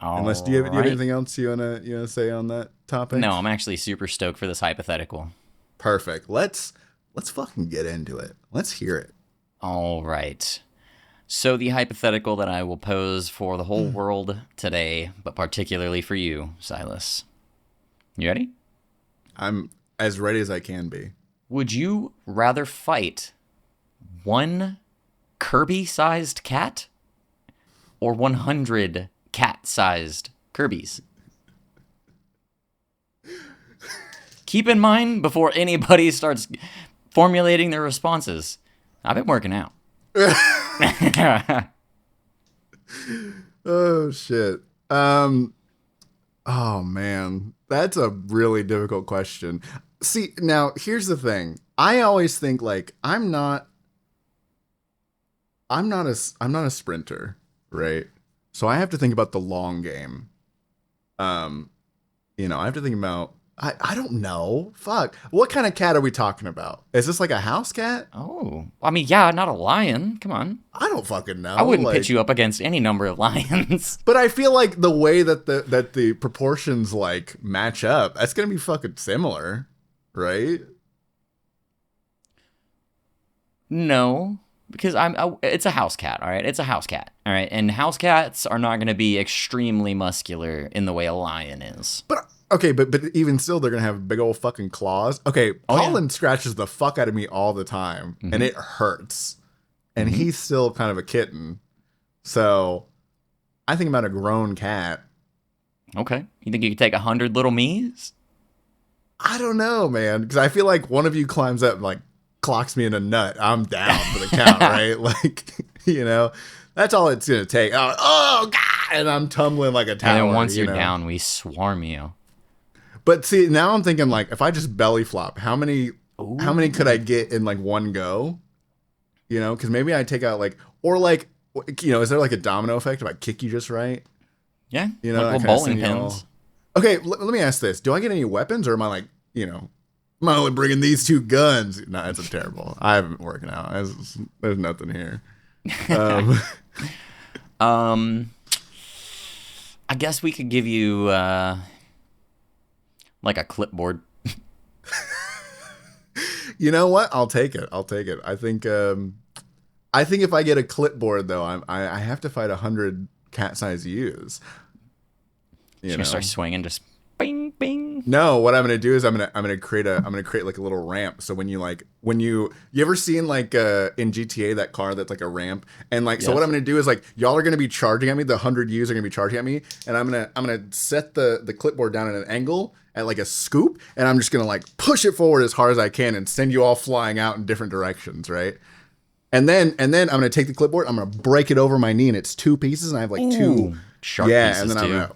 Unless All do you have right. anything else you wanna say on that No, topic? I'm actually super stoked for this hypothetical. Perfect. Let's fucking get into it. Let's hear it. All right. So, the hypothetical that I will pose for the whole world today, but particularly for you, Silas. You ready? I'm as ready as I can be. Would you rather fight one Kirby sized cat or 100 cat sized Kirby's? Keep in mind before anybody starts formulating their responses. I've been working out. Oh shit. Um. Oh man, that's a really difficult question. See, now here's the thing. I always think like I'm not a sprinter, right? So I have to think about the long game. Um, I have to think about I don't know. Fuck. What kind of cat are we talking about? Is this like a house cat? Oh, I mean, yeah, not a lion. Come on. I don't fucking I know. wouldn't pitch Like you up against any number of lions. but I feel like the way that the proportions like match up, that's gonna be fucking similar, right? No, because it's a house cat, all right? It's a house cat, all right? And house cats are not going to be extremely muscular in the way a lion is. But okay, but even still, they're gonna have big old fucking claws. Okay, Oh, yeah. Colin scratches the fuck out of me all the time, and it hurts. And Mhm. he's still kind of a kitten, so I think about a grown cat. Okay. You think you could take 100 little me's? I don't know, man, because I feel like one of you climbs up and like clocks me in a nut. I'm down for the count, right? Like, that's all it's gonna take. Oh god, and I'm tumbling like a tower. And then once you you're know? down, we swarm you. But see, now I'm thinking like, if I just belly flop, how many could I Ooh. get in like one go? Because maybe I take out like, or like, is there like a domino effect if I kick you just right? Yeah, like I little kind of bowling send you all. pins. Okay, let me ask this: do I get any weapons, or am I like, am I only bringing these two guns? No, that's a terrible. I haven't been working out. There's nothing here. Um, Um, I guess we could give you like a clipboard. you know what? I'll take it. I'll take it. I think if I get a clipboard though, I have to fight 100 cat-sized ewes. She's You gonna know. start swinging, just bing, bing. No, what I'm gonna do is I'm gonna create like a little ramp. So when you ever seen like in GTA that car that's like a ramp, and like so what I'm Yes. gonna do is like y'all are gonna be charging at me, the 100 U's are gonna be charging at me, and I'm gonna set the clipboard down at an angle at like a scoop, and I'm just gonna like push it forward as hard as I can and send you all flying out in different directions, right? And then I'm gonna take the clipboard, I'm gonna break it over my knee, and it's two pieces, and I have like two, Ooh, sharp yeah, and pieces then I'm too. gonna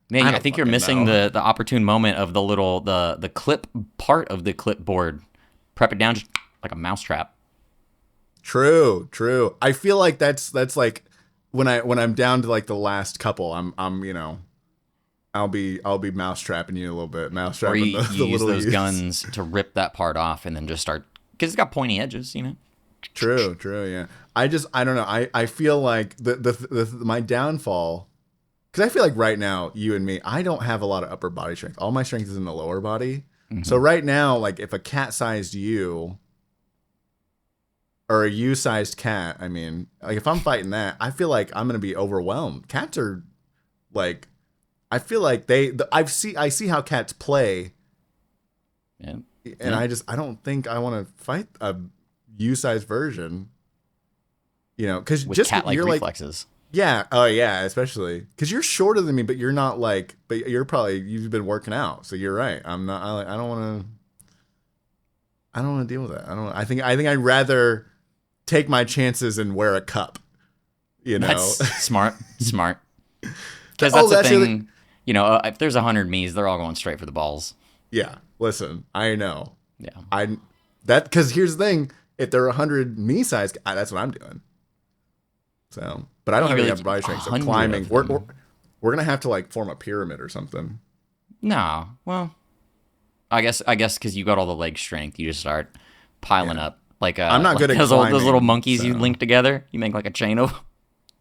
Man, I I don't think you're fucking missing know. the opportune moment of the clip part of the clipboard. Prep it down just like a mousetrap. True, true. I feel like that's like when I'm down to like the last couple, I'll be mousetrapping you a little bit, Or mousetrapping you the use little those use. guns to rip that part off and then just start because it's got pointy edges, you know. True, true, yeah. I don't know. I feel like my downfall, because I feel like right now you and me, I don't have a lot of upper body strength. All my strength is in the lower body. So Hmm. right now, like if a cat-sized you or a you-sized cat, I mean, like if I'm fighting that, I feel like I'm gonna be overwhelmed. Cats are like, I feel like I see how cats play, Yeah, and yeah. I don't think I want to fight a you-sized version. Because With just cat-like you're like, reflexes. yeah, oh yeah, especially because you're shorter than me, but you're not like, but you've been working out, so you're right. I'm not. I don't want to. I don't want to deal with that. I don't. I think I'd rather take my chances and wear a cup. You That's know. smart, smart. Because Oh, that's the that's the other. thing. You know, if there's 100 me's, they're all going straight for the balls. Yeah. Listen, I know. Yeah. I that because here's the thing: if they're 100 me size, that's what I'm doing. So, but I don't You have any really upper body strength. So 100 climbing, of we're them. we're gonna have to like form a pyramid or something. No. Well, I guess because you got all the leg strength, you just start piling Yeah. up like I'm not like good at those little climbing, monkeys you so link together. You make like a chain of.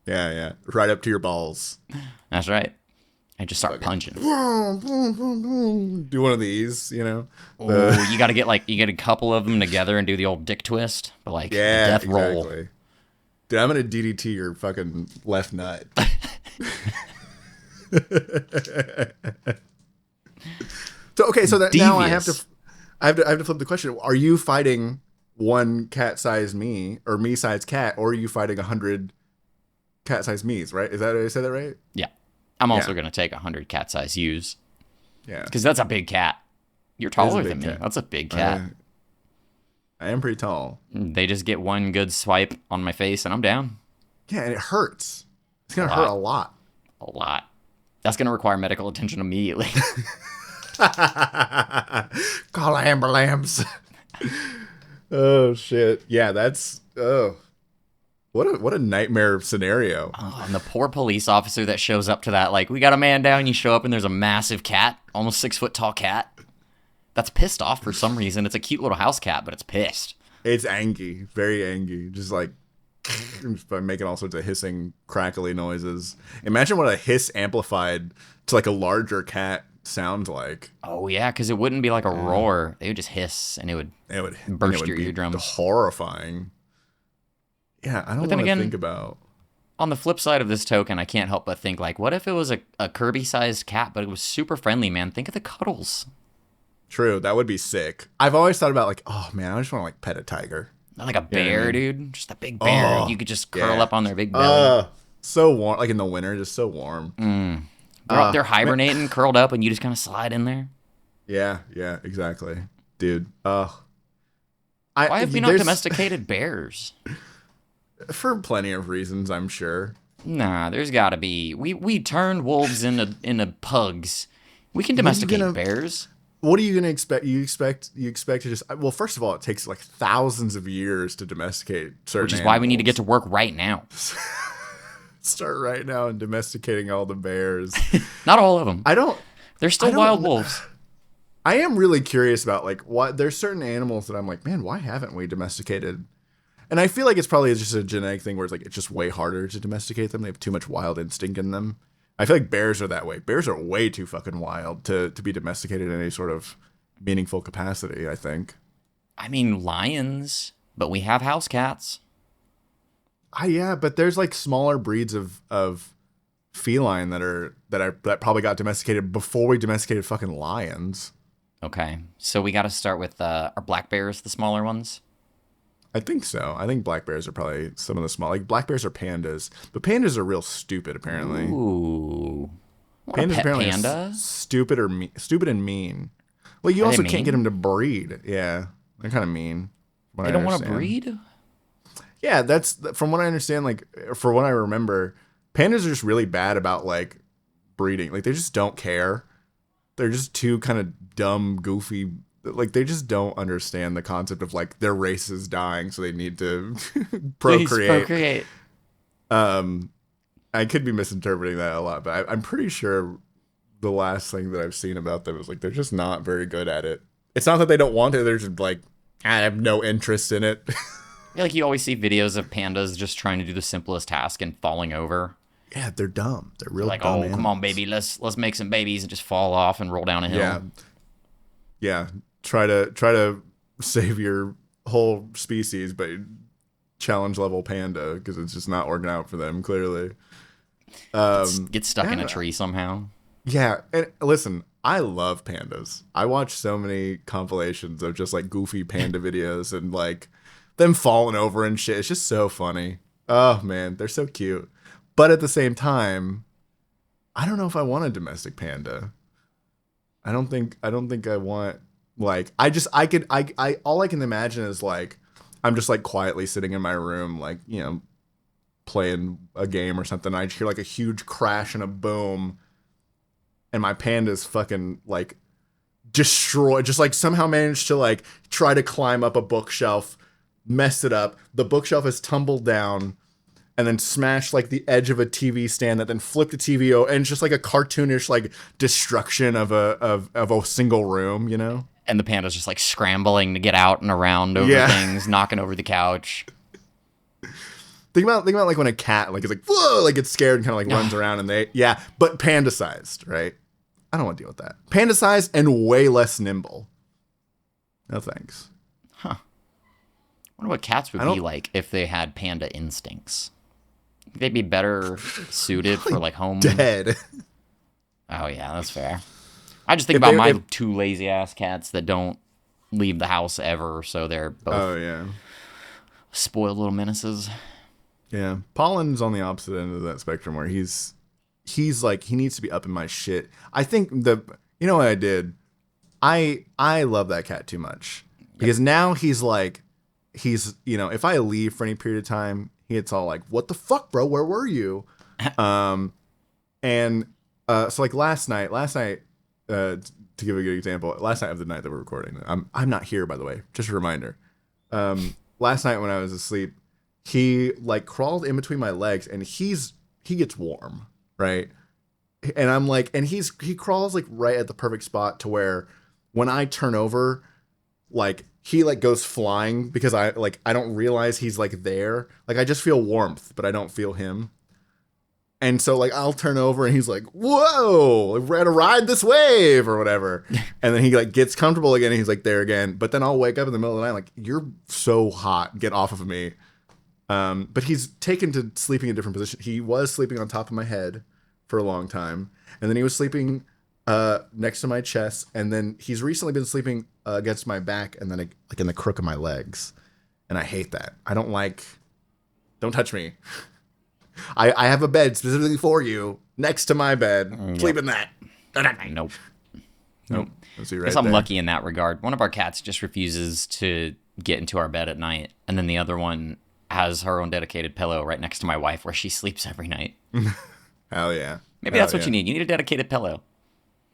Yeah, yeah. Right up to your balls. That's right. I just start punching. Do one of these, you know? Oh, you got to get like you get a couple of them together and do the old dick twist, but like the Yeah, death roll. exactly. Dude, I'm gonna DDT your fucking left nut. So okay, so that now Devious. I have to flip the question. Are you fighting one cat-sized me or me-sized cat, or are you fighting 100 cat-sized me's? Right? Is that I said that right? Yeah. I'm also Yeah. going to take 100 cat size U's Yeah. because that's a big cat. You're It is a taller big than me. cat. That's a big cat. I am pretty tall. They just get one good swipe on my face and I'm down. Yeah, and it hurts. It's gonna A hurt lot. a lot. A lot. That's going to require medical attention immediately. Call ambulance. Oh shit. Yeah, that's what a nightmare scenario. Oh, and the poor police officer that shows up to that, like, we got a man down, you show up and there's a massive cat, almost 6 foot tall cat. That's pissed off for some reason. It's a cute little house cat, but it's pissed. It's angry, very angry. Just like by making all sorts of hissing, crackly noises. Imagine what a hiss amplified to like a larger cat sounds like. Oh, yeah, because it wouldn't be like a roar. They would just hiss and it would burst your be eardrums. horrifying. Yeah, I don't then want to again- think about. On the flip side of this token, I can't help but think, like, what if it was a Kirby-sized cat, but it was super friendly, man? Think of the cuddles. True, that would be sick. I've always thought about like, oh man, I just want to like pet a tiger. Not like a bear, I mean? dude. Just a big bear. Oh, You could just curl yeah. up on their big belly. So warm, like in the winter, just so warm. They're hibernating, curled up, and you just kind of slide in there. Yeah, yeah, exactly, dude. Why have we not there's- domesticated bears? For plenty of reasons, I'm sure. Nah, there's got to be. We turned wolves into pugs. We can domesticate gonna- bears. What are you gonna expect? You expect to just well, first of all, it takes like thousands of years to domesticate certain. Which is why we need to get to work right now. Start right now and domesticating all the bears. Not all of them. I don't. They're still I don't wild know. wolves. I am really curious about like what there's certain animals that I'm like, man, why haven't we domesticated? And I feel like it's probably just a genetic thing where it's like it's just way harder to domesticate them. They have too much wild instinct in them. I feel like bears are that way. Bears are way too fucking wild to be domesticated in any sort of meaningful capacity, I think. I mean, lions, but we have house cats. Yeah, but there's like smaller breeds of feline that probably got domesticated before we domesticated fucking lions. Okay, so we got to start with are black bears the smaller ones? I think so. I think black bears are probably some of the small. Like black bears are pandas, but pandas are real stupid apparently. Ooh, I want a Pandas pet apparently are panda. stupid stupid and mean. Well, you Are they also mean? can't get them to breed. Yeah, they're kind of mean. from what They I don't want to understand. breed. Yeah, that's from what I understand. Like, for what I remember, pandas are just really bad about like breeding. Like, they just don't care. They're just too kind of dumb, goofy. Like, they just don't understand the concept of like their race is dying, so they need to Please procreate. procreate. I could be misinterpreting that a lot, but I'm pretty sure the last thing that I've seen about them is like they're just not very good at it. It's not that they don't want to; they're just like, I have no interest in it. I feel like you always see videos of pandas just trying to do the simplest task and falling over. Yeah, they're dumb. They're real Like, dumb. oh, come on, baby, let's make some babies and just fall off and roll down a hill. Yeah, yeah. Try to save your whole species, but challenge level panda because it's just not working out for them. Clearly, Get stuck in a tree somehow. yeah. And listen, I love pandas. I watch so many compilations of just like goofy panda videos and like them falling over and shit. It's just so funny. Oh man, they're so cute. But at the same time, I don't know if I want a domestic panda. I don't think I want like I all I can imagine is like I'm just like quietly sitting in my room like, you know, playing a game or something. I just hear like a huge crash and a boom and my panda's fucking like destroyed, just like somehow managed to like try to climb up a bookshelf, messed it up. The bookshelf has tumbled down and then smashed like the edge of a TV stand that then flipped the TV over, and it's just like a cartoonish like destruction of a single room, you know? And the panda's just like scrambling to get out and around over Yeah. things, knocking over the couch. Think about like when a cat like is like whoa, like gets scared and kind of like runs around and but panda sized, right? I don't want to deal with that. Panda sized and way less nimble. No thanks. Huh. I wonder what cats would be like if they had panda instincts. They'd be better suited for like home. Dead. Oh yeah, that's fair. I just think about my two lazy ass cats that don't leave the house ever, so they're both spoiled little menaces. Yeah, Pollen's on the opposite end of that spectrum where he's like he needs to be up in my shit. I think you know what I did? I love that cat too much because now he's you know, if I leave for any period of time, he gets all like, "What the fuck, bro? Where were you?" So like last night, to give a good example, last night of the night that we're recording, I'm not here, by the way, just a reminder. Last night when I was asleep, he like crawled in between my legs and he gets warm, right? And I'm like, and he crawls like right at the perfect spot to where when I turn over, like he like goes flying because I don't realize he's like there. Like I just feel warmth, but I don't feel him. And so like I'll turn over and he's like, "Whoa, we're gonna ride this wave" or whatever. And then he like gets comfortable again and he's like there again. But then I'll wake up in the middle of the night like, "You're so hot, get off of me." But he's taken to sleeping in a different position. He was sleeping on top of my head for a long time, and then he was sleeping next to my chest, and then he's recently been sleeping against my back, and then like in the crook of my legs. And I hate that. Don't touch me. I have a bed specifically for you next to my bed. Sleep in that. Nope. Let's see right I guess I'm there. lucky in that regard. One of our cats just refuses to get into our bed at night, and then the other one has her own dedicated pillow right next to my wife where she sleeps every night. Hell yeah. Maybe that's what you need. You need a dedicated pillow.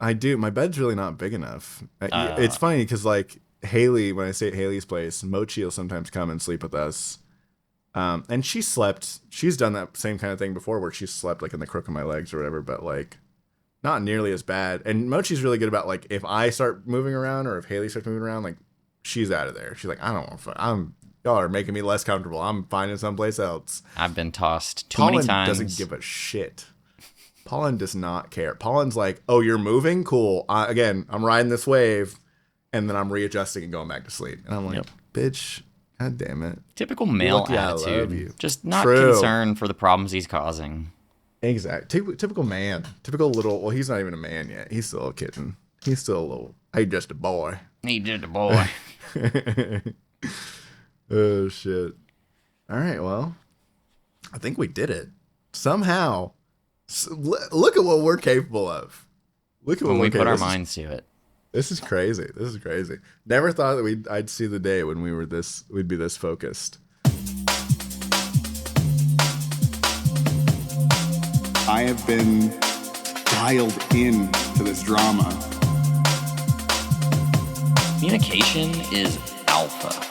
I do. My bed's really not big enough. It's funny because like Haley, when I stay at Haley's place, Mochi will sometimes come and sleep with us. And she's done that same kind of thing before where she slept like in the crook of my legs or whatever, but like not nearly as bad. And Mochi's really good about like if I start moving around or if Haley starts moving around, like she's out of there. She's like, I don't want to. Y'all are making me less comfortable. I'm finding someplace else. I've been tossed too many times. Pollen doesn't give a shit. Pollen does not care. Pollen's like, "Oh, you're moving? Cool. Again, I'm riding this wave," and then I'm readjusting and going back to sleep. And I'm like, "Bitch, god damn it." Typical male Lucky I attitude. love you. Just not True. concerned for the problems he's causing. Exactly. Typical man. Typical little. Well, he's not even a man yet. He's still a kitten. He's still a little. He's just a boy. He just a boy. Oh shit. All right. Well, I think we did it somehow. Look at what we're capable of. Look at what When we put our this minds to it. This is crazy. This is crazy. Never thought that I'd see the day when we'd be this focused. I have been dialed in to this drama. Communication is alpha.